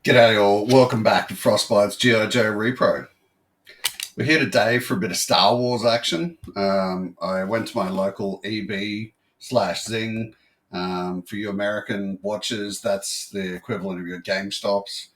G'day all, welcome back to Frostbite's G.I. Joe Repro. We're here today for a bit of Star Wars action. I went to my local EB/Zing. For you American watchers, that's the equivalent of your GameStops.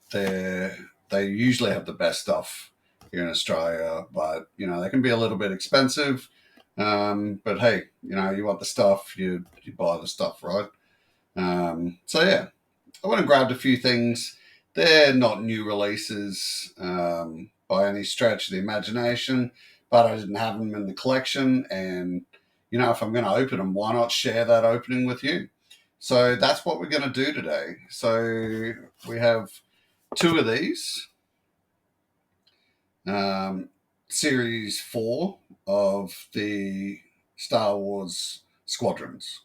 They usually have the best stuff here in Australia, but they can be a little bit expensive. But hey, you want the stuff, you buy the stuff, right? So yeah. I went and grabbed a few things. They're not new releases by any stretch of the imagination, but I didn't have them in the collection. And, if I'm going to open them, why not share that opening with you? So that's what we're going to do today. So we have two of these. Series 4 of the Star Wars Squadrons.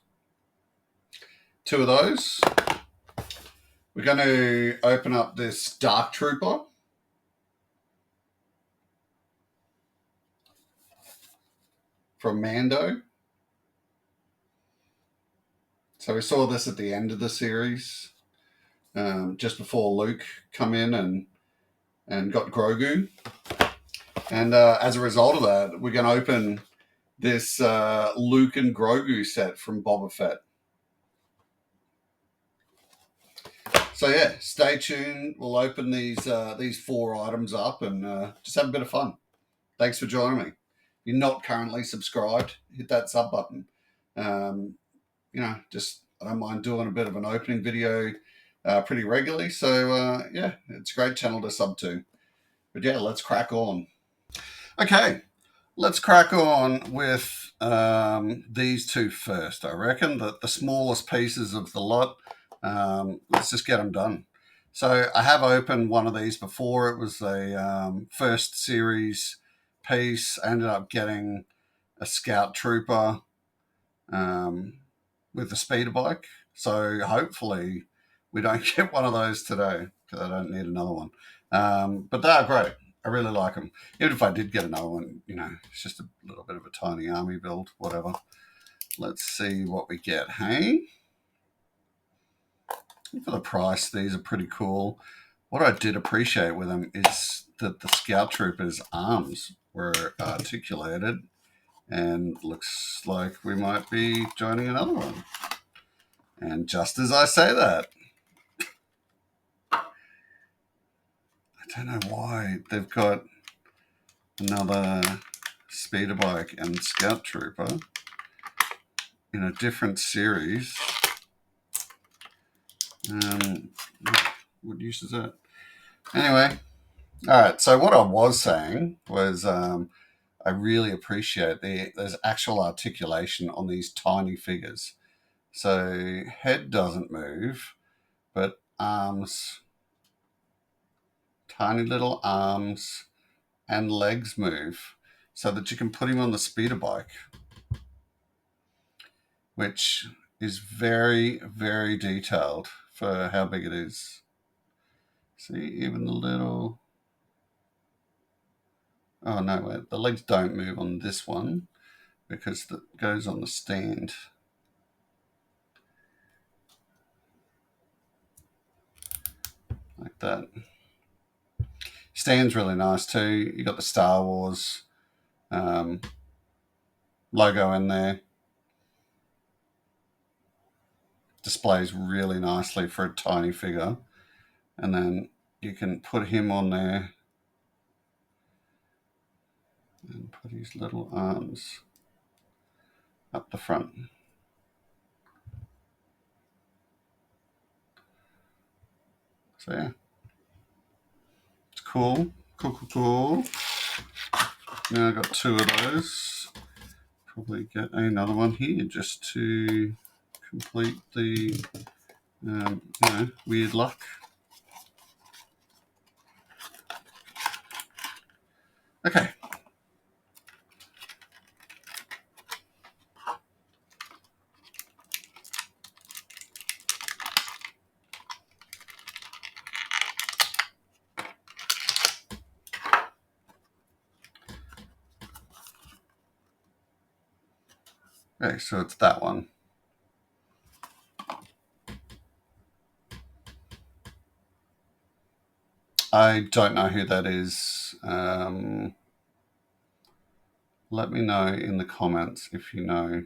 Two of those. We're going to open up this Dark Trooper. From Mando. So we saw this at the end of the series, just before Luke come in and got Grogu. And as a result of that, we're going to open this Luke and Grogu set from Boba Fett. So yeah, stay tuned. We'll open these 4 items up and just have a bit of fun. Thanks for joining me. If you're not currently subscribed, hit that sub button. I don't mind doing a bit of an opening video pretty regularly. So yeah, it's a great channel to sub to. But yeah, let's crack on. Okay, let's crack on with these two first. I reckon that the smallest pieces of the lot. Let's just get them done. So I have opened one of these before. It was a first series piece. I ended up getting a Scout Trooper with the speeder bike. So hopefully we don't get one of those today because I don't need another one. But they are great. I really like them. Even if I did get another one, it's just a little bit of a tiny army build, whatever. Let's see what we get, hey? For the price, these are pretty cool. What I did appreciate with them is that the Scout Trooper's arms were articulated, and looks like we might be joining another one. And just as I say that, I don't know why they've got another speeder bike and Scout Trooper in a different series. What use is that? Anyway, all right. So what I was saying was I really appreciate there's actual articulation on these tiny figures. So head doesn't move, but arms, tiny little arms and legs move so that you can put him on the speeder bike, which is very, very detailed for how big it is. See, even the little... Oh, no, wait. The legs don't move on this one because it goes on the stand. Like that. Stand's really nice too. You got the Star Wars logo in there. Displays really nicely for a tiny figure. And then you can put him on there and put his little arms up the front. So yeah, it's cool. Cool. Now I've got 2 of those. Probably get another one here just to complete the weird luck. Okay. Okay, so it's that one. I don't know who that is. Let me know in the comments if you know.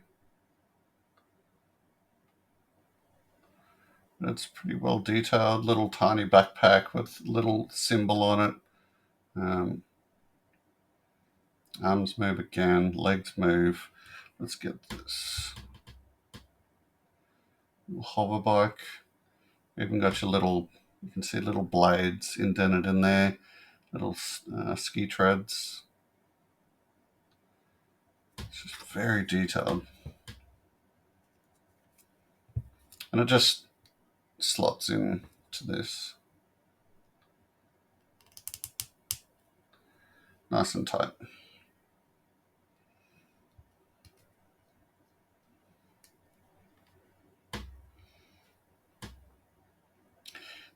It's pretty well detailed. Little tiny backpack with little symbol on it. Arms move again. Legs move. Let's get this. Little hover bike. Even got your little, you can see little blades indented in there. Little ski treads. It's just very detailed. And it just slots in to this. Nice and tight.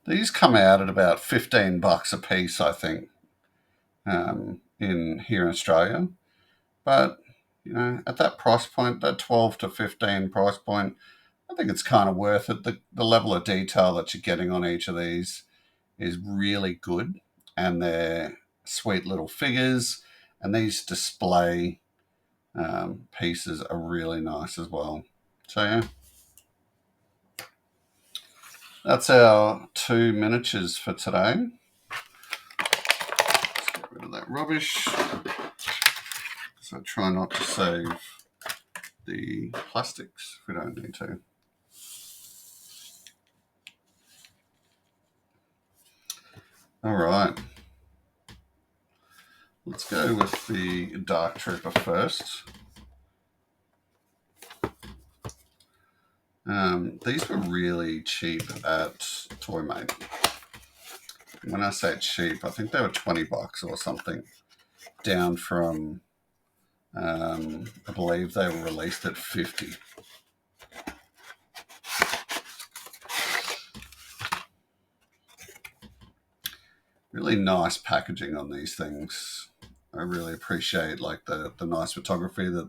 These come out at about $15 a piece, I think, in here in Australia. But you know, at that price point, that 12 to 15 price point, I think it's kind of worth it. The level of detail that you're getting on each of these is really good, and they're sweet little figures. And these display pieces are really nice as well. So yeah, that's our 2 miniatures for today. Let's get rid of that rubbish. So try not to save the plastics if we don't need to. All right. Let's go with the Dark Trooper first. These were really cheap at Toymate. When I say cheap, I think they were $20 or something, down from, I believe they were released at $50. Really nice packaging on these things. I really appreciate like the nice photography that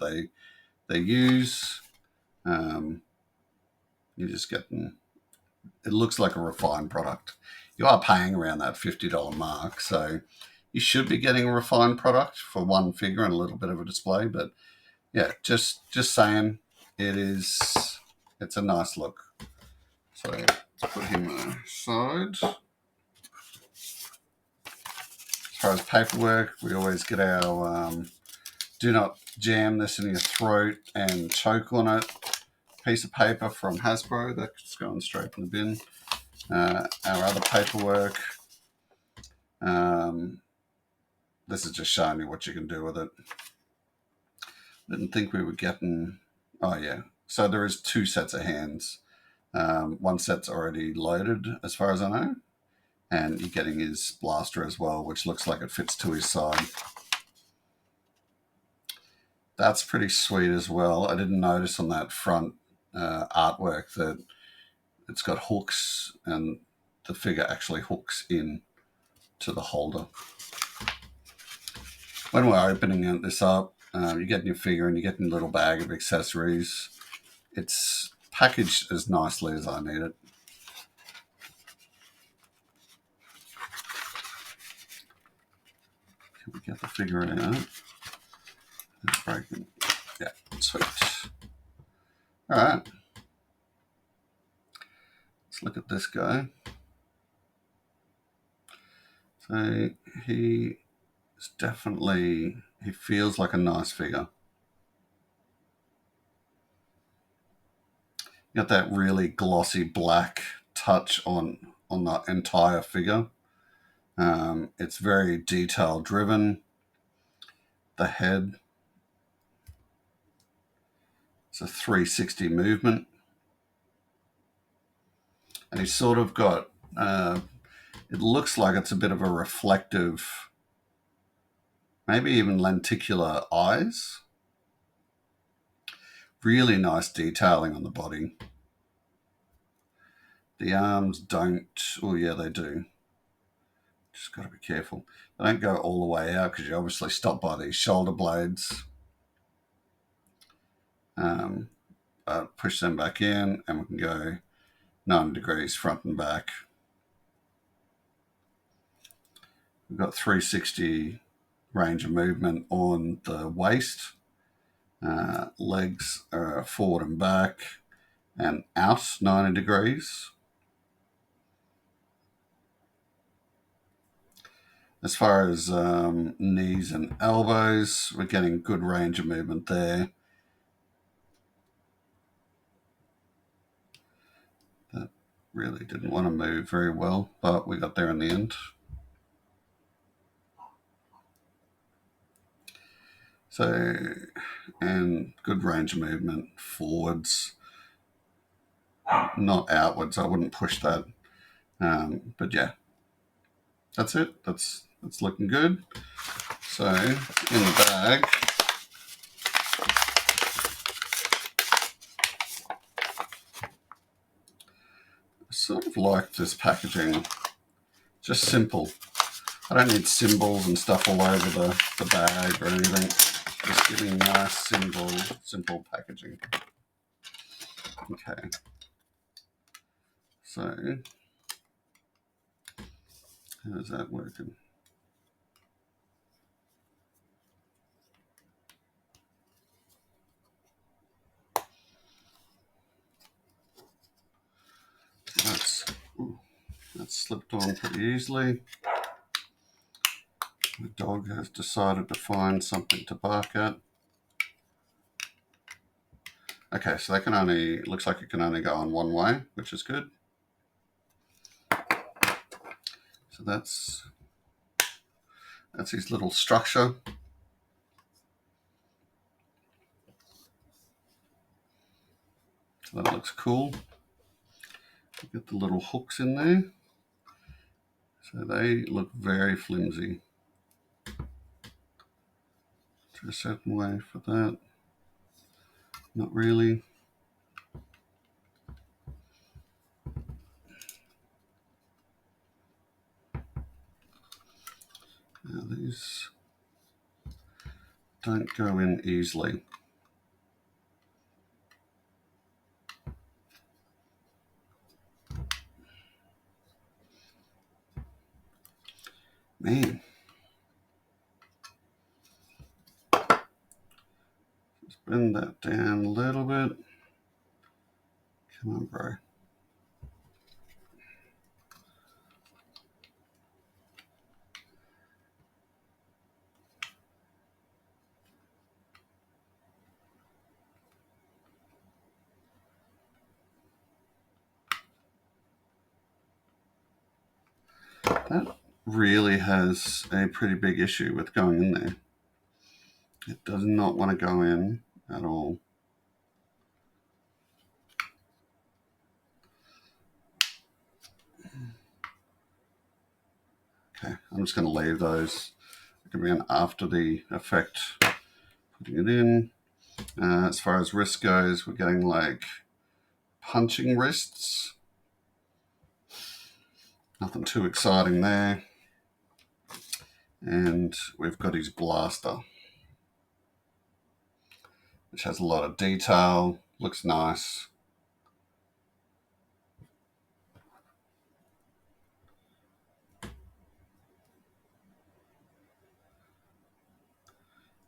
they use. You're just getting, it looks like a refined product. You are paying around that $50 mark, so you should be getting a refined product for one figure and a little bit of a display. But yeah, just saying, it's a nice look. So let's put him aside. As far as paperwork, we always get our do not jam this in your throat and choke on it piece of paper from Hasbro. That's going straight in the bin. Our other paperwork. This is just showing you what you can do with it. Didn't think we were getting... Oh, yeah. So there is 2 sets of hands. One set's already loaded, as far as I know. And you're getting his blaster as well, which looks like it fits to his side. That's pretty sweet as well. I didn't notice on that front artwork that it's got hooks, and the figure actually hooks in to the holder. When we're opening this up, you're getting your figure and you're getting a little bag of accessories. It's packaged as nicely as I need it. Can we get the figure out? It's broken. Yeah, sweet. All right. Let's look at this guy. So he is definitely, he feels like a nice figure. You got that really glossy black touch on the entire figure. It's very detail driven. The head, it's a 360 movement. And he's sort of got, it looks like it's a bit of a reflective, maybe even lenticular eyes. Really nice detailing on the body. The arms don't, oh yeah, they do. Just got to be careful. They don't go all the way out because you obviously stop by these shoulder blades. Push them back in and we can go 90 degrees front and back. We've got 360 range of movement on the waist. Legs are forward and back and out 90 degrees. As far as knees and elbows, we're getting good range of movement there. That really didn't want to move very well, but we got there in the end. So, and good range of movement forwards, not outwards. I wouldn't push that. But yeah, that's it. That's looking good. So in the bag, I sort of like this packaging. Just simple. I don't need symbols and stuff all over the bag or anything. Just giving nice, simple packaging. Okay. So, how's that working? That's slipped on pretty easily. The dog has decided to find something to bark at. Okay, so that looks like it can only go on one way, which is good. So that's his little structure. So that looks cool. Get the little hooks in there. So they look very flimsy. To a certain way for that. Not really. Now these don't go in easily. Man. Just bend that down a little bit. Come on, bro. That really has a pretty big issue with going in there. It does not want to go in at all. Okay, I'm just going to leave those. It can be an after the effect. Putting it in. As far as wrist goes, we're getting like punching wrists. Nothing too exciting there. And we've got his blaster, which has a lot of detail. Looks nice.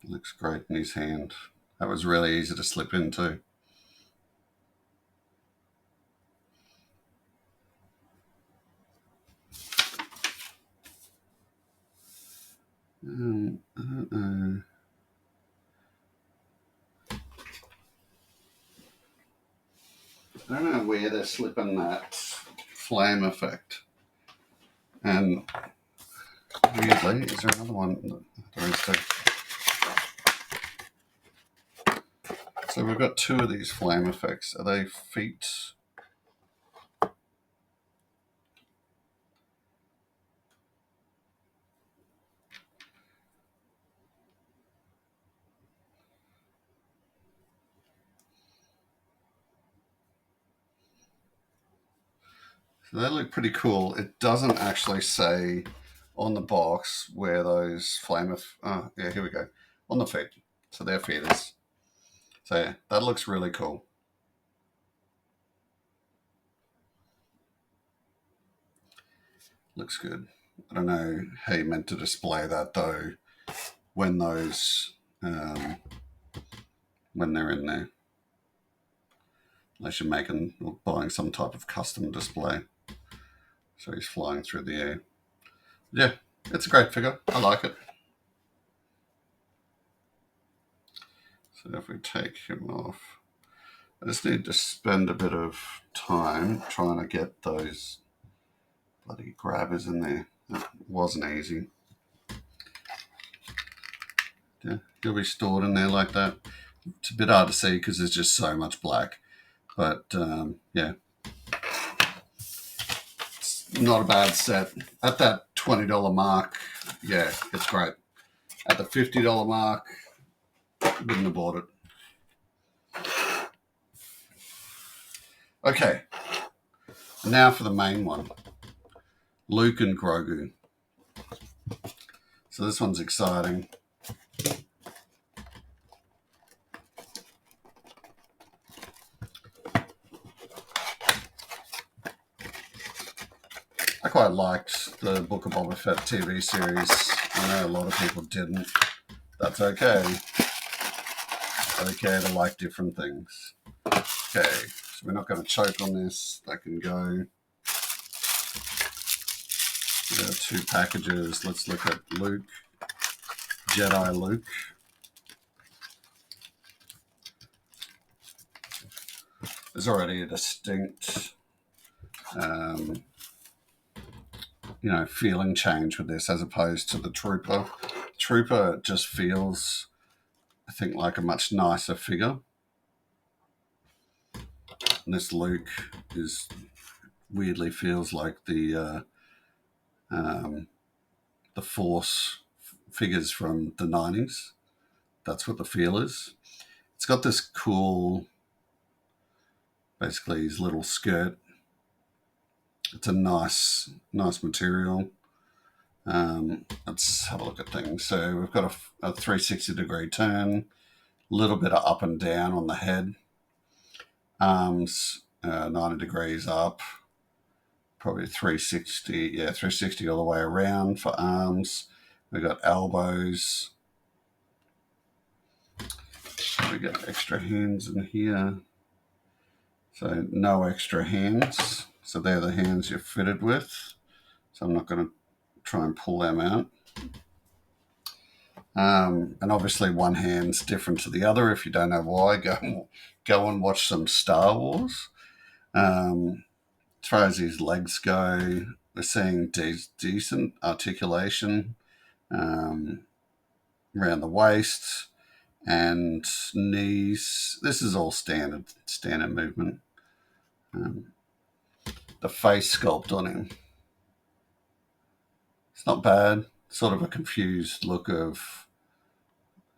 Looks great in his hand. That was really easy to slip into. I don't know. I don't know where they're slipping that flame effect. And weirdly, is there another one? There is too. So we've got two of these flame effects. Are they feet? So they look pretty cool. It doesn't actually say on the box where those flame yeah, here we go. On the feet. So they're feeders. So yeah, that looks really cool. Looks good. I don't know how you're meant to display that though when those when they're in there. Unless you're making or buying some type of custom display. So he's flying through the air. Yeah, it's a great figure. I like it. So if we take him off, I just need to spend a bit of time trying to get those bloody grabbers in there. It wasn't easy. Yeah, he'll be stored in there like that. It's a bit hard to see because there's just so much black. But yeah, it's not a bad set. At that $20 mark, yeah, it's great. At the $50 mark, wouldn't have bought it. Okay, now for the main one. Luke and Grogu. So this one's exciting. I quite liked the Book of Boba Fett TV series. I know a lot of people didn't. That's okay. Okay to like different things. Okay, so we're not going to choke on this. That can go. There are 2 packages. Let's look at Luke. Jedi Luke. There's already a distinct, feeling change with this as opposed to the Trooper. Trooper just feels, I think, like a much nicer figure. And this Luke weirdly feels like the Force figures from the 90s. That's what the feel is. It's got this cool, basically his little skirt. It's a nice material. Let's have a look at things. So we've got a 360-degree turn, a little bit of up and down on the head. Arms 90 degrees up, probably 360. Yeah, 360 all the way around for arms. We've got elbows. We got extra hands in here. So no extra hands. So they're the hands you're fitted with. So I'm not going to try and pull them out. And obviously one hand's different to the other. If you don't know why, go and watch some Star Wars. As far as his legs go, we're seeing decent articulation around the waist and knees. This is all standard movement. The face sculpt on him, it's not bad. Sort of a confused look of,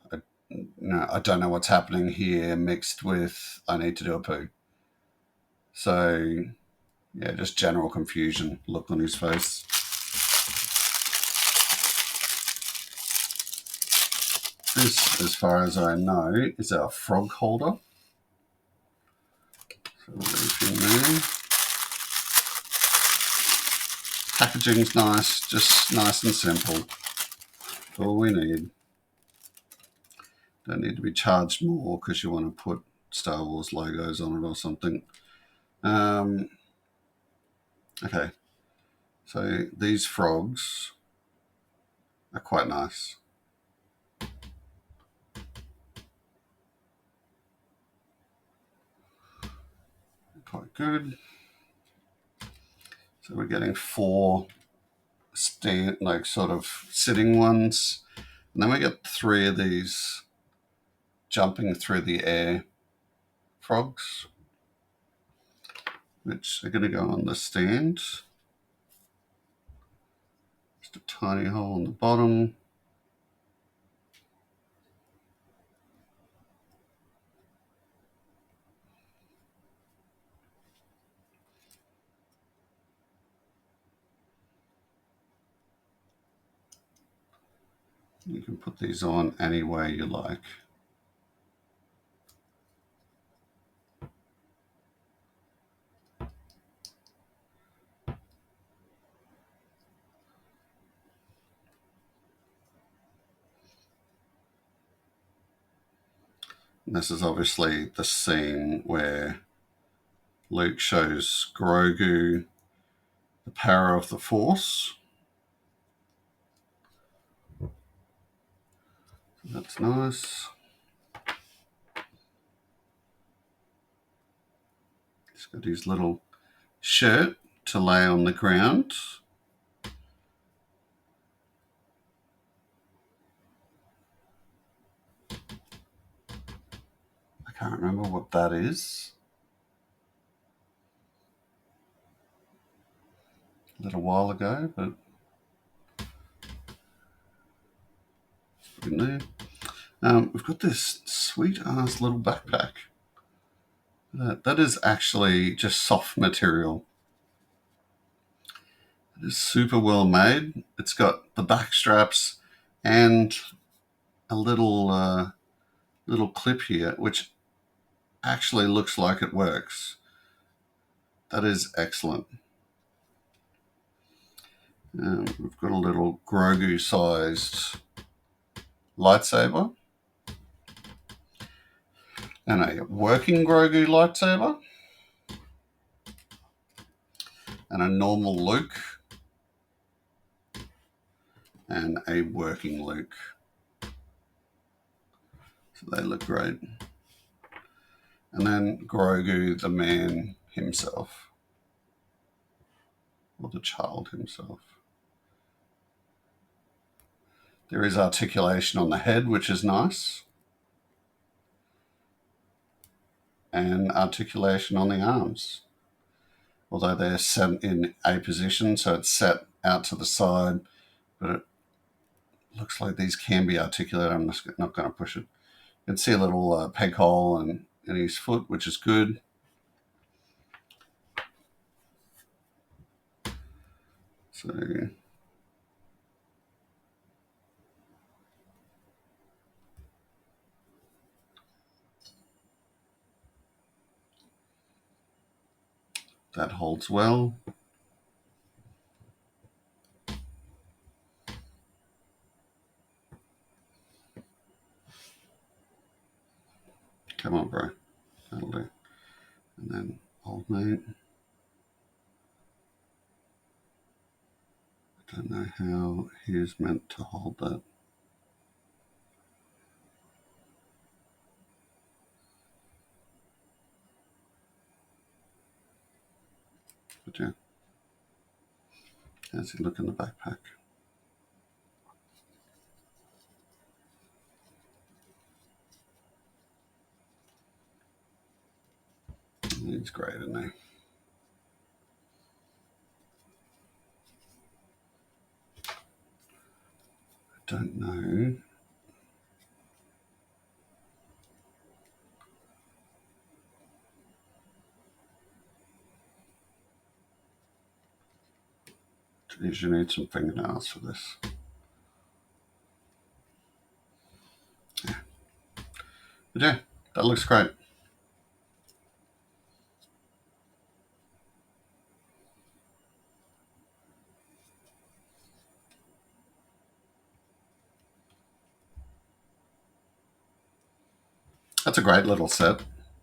I don't know what's happening here, mixed with I need to do a poo. So yeah, just general confusion look on his face. This, as far as I know, is our frog holder. So everything there. Packaging's nice, just nice and simple. All we need. Don't need to be charged more because you want to put Star Wars logos on it or something. Okay, so these frogs are quite nice. Quite good. So we're getting 4 sort of sitting ones, and then we get 3 of these jumping through the air frogs, which are going to go on the stand. Just a tiny hole on the bottom. You can put these on any way you like. And this is obviously the scene where Luke shows Grogu the power of the Force. That's nice. He's got his little shirt to lay on the ground. I can't remember what that is. A little while ago, but in there. We've got this sweet ass little backpack. That is actually just soft material. It is super well made. It's got the back straps and a little clip here, which actually looks like it works. That is excellent. We've got a little Grogu-sized lightsaber and a working Grogu lightsaber and a normal Luke and a working Luke. So they look great. And then Grogu, the man himself, or the child himself. There is articulation on the head, which is nice, and articulation on the arms. Although they're set in a position, so it's set out to the side, but it looks like these can be articulated. I'm just not going to push it. You can see a little peg hole in his foot, which is good. So that holds well. Come on, bro. That'll do. And then old mate. I don't know how he is meant to hold that. But yeah. How's he look in the backpack? He's great, isn't he? I don't know. Geez, you need some fingernails for this. Yeah. But yeah, that looks great. That's a great little set.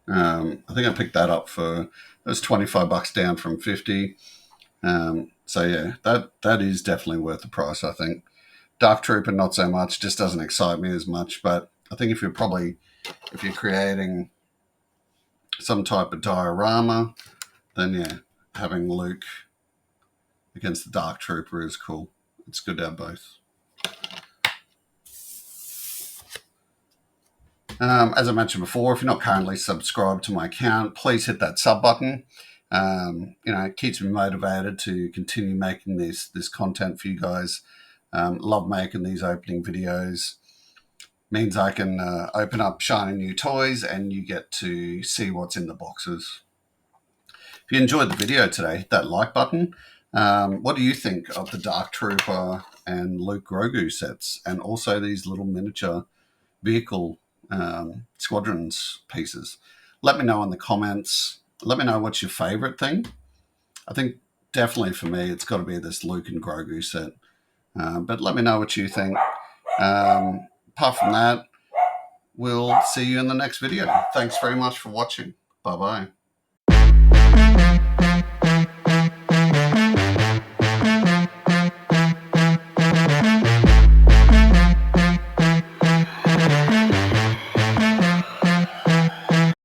I think I picked that up for, it was $25 down from 50. So yeah, that is definitely worth the price, I think. Dark Trooper, not so much, just doesn't excite me as much. But I think if you're creating some type of diorama, then yeah, having Luke against the Dark Trooper is cool. It's good to have both. As I mentioned before, if you're not currently subscribed to my account, please hit that sub button. It keeps me motivated to continue making this content for you guys. Love making these opening videos. Means I can open up shiny new toys and you get to see what's in the boxes. If you enjoyed the video today, hit that like button. What do you think of the Dark Trooper and Luke Grogu sets, and also these little miniature vehicle Squadrons pieces? Let me know in the comments. Let me know what's your favorite thing. I think definitely for me, it's got to be this Luke and Grogu set. But let me know what you think. Apart from that, we'll see you in the next video. Thanks very much for watching. Bye-bye.